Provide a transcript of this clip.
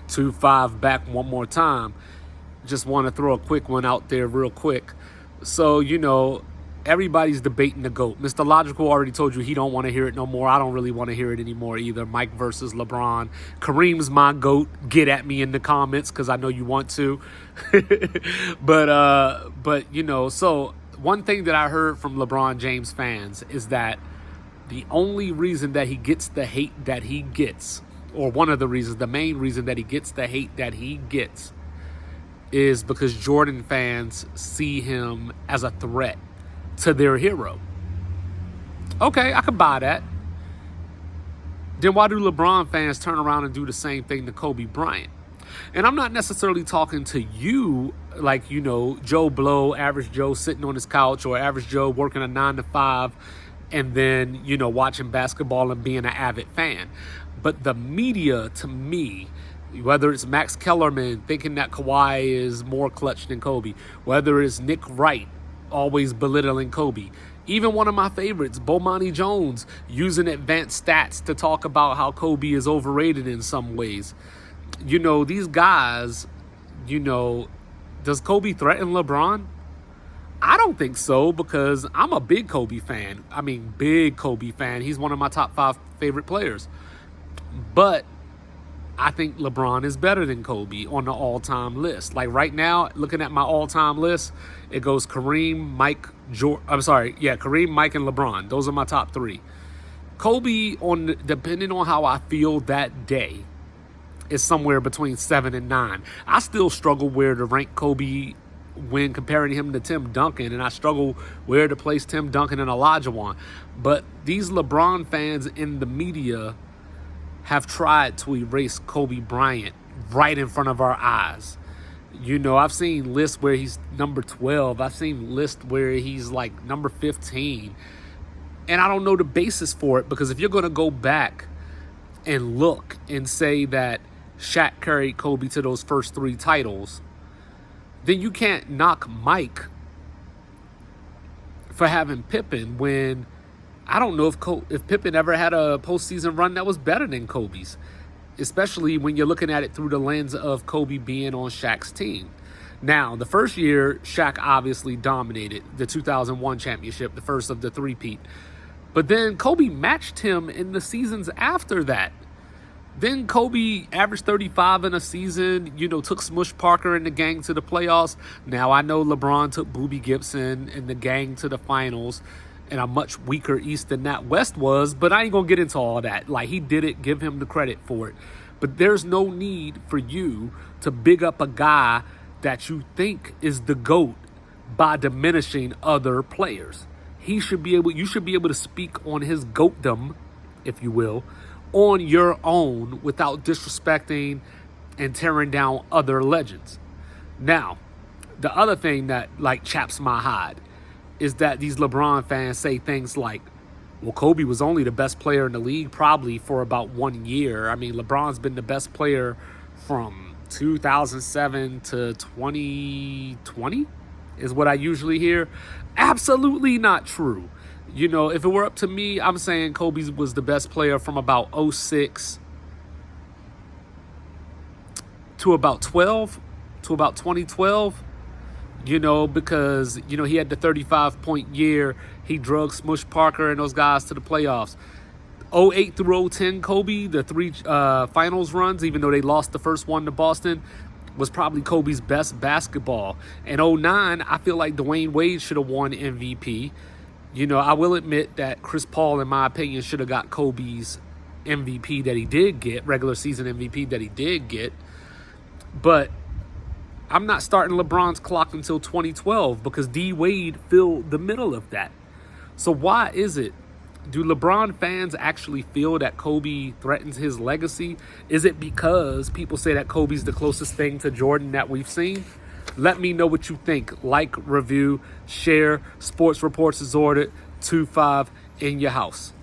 2-5 back one more time. Just want to throw a quick one out there real quick. So, everybody's debating the GOAT. Mr. Logical already told you he don't want to hear it no more. I don't really want to hear it anymore either. Mike versus LeBron. Kareem's my GOAT. Get at me in the comments because I know you want to. But so one thing that I heard from LeBron James fans is that the only reason that he gets the hate that he gets, or one of the reasons, the main reason that he gets the hate that he gets, is because Jordan fans see him as a threat to their hero. Okay, I can buy that. Then why do LeBron fans turn around and do the same thing to Kobe Bryant? And I'm not necessarily talking to you like, Joe Blow, average Joe sitting on his couch, or average Joe working a 9 to 5 and then, watching basketball and being an avid fan. But the media, to me, whether it's Max Kellerman thinking that Kawhi is more clutch than Kobe, whether it's Nick Wright always belittling Kobe, even one of my favorites, Bomani Jones, using advanced stats to talk about how Kobe is overrated in some ways. These guys, does Kobe threaten LeBron? I don't think so, because I'm a big Kobe fan. Big Kobe fan. He's one of my top 5 favorite players. But I think LeBron is better than Kobe on the all-time list. Like right now, looking at my all-time list, it goes Kareem, Mike, Kareem, Mike, and LeBron. Those are my top 3. Kobe, depending on how I feel that day, is somewhere between 7 and 9. I still struggle where to rank Kobe when comparing him to Tim Duncan, and I struggle where to place Tim Duncan and Olajuwon. But these LeBron fans in the media have tried to erase Kobe Bryant right in front of our eyes. I've seen lists where he's number 12. I've seen lists where he's like number 15. And I don't know the basis for it, because if you're going to go back and look and say that Shaq carried Kobe to those first 3 titles, then you can't knock Mike for having Pippen when I don't know if Pippen ever had a postseason run that was better than Kobe's, especially when you're looking at it through the lens of Kobe being on Shaq's team. Now, the first year, Shaq obviously dominated the 2001 championship, the first of the three-peat. But then Kobe matched him in the seasons after that. Then Kobe averaged 35 in a season, took Smush Parker and the gang to the playoffs. Now, I know LeBron took Boobie Gibson and the gang to the finals in a much weaker East than that West was, but I ain't going to get into all that. Like, he did it, give him the credit for it. But there's no need for you to big up a guy that you think is the GOAT by diminishing other players. You should be able to speak on his GOATdom, if you will, on your own without disrespecting and tearing down other legends. Now, the other thing that chaps my hide is that these LeBron fans say things like, well, Kobe was only the best player in the league probably for about 1 year. LeBron's been the best player from 2007 to 2020 is what I usually hear. Absolutely not true. If it were up to me, I'm saying Kobe was the best player from about 06 to about 2012, because, he had the 35-point year. He drugged Smush Parker and those guys to the playoffs. 08 through 010 Kobe, the 3 finals runs, even though they lost the first one to Boston, was probably Kobe's best basketball. In 09, I feel like Dwayne Wade should have won MVP. I will admit that Chris Paul, in my opinion, should have got Kobe's MVP that he did get, regular season MVP that he did get. But I'm not starting LeBron's clock until 2012 because D Wade filled the middle of that. So why is it? Do LeBron fans actually feel that Kobe threatens his legacy? Is it because people say that Kobe's the closest thing to Jordan that we've seen? Let me know what you think. Like, review, share. Sports Reports is ordered. 2-5 in your house.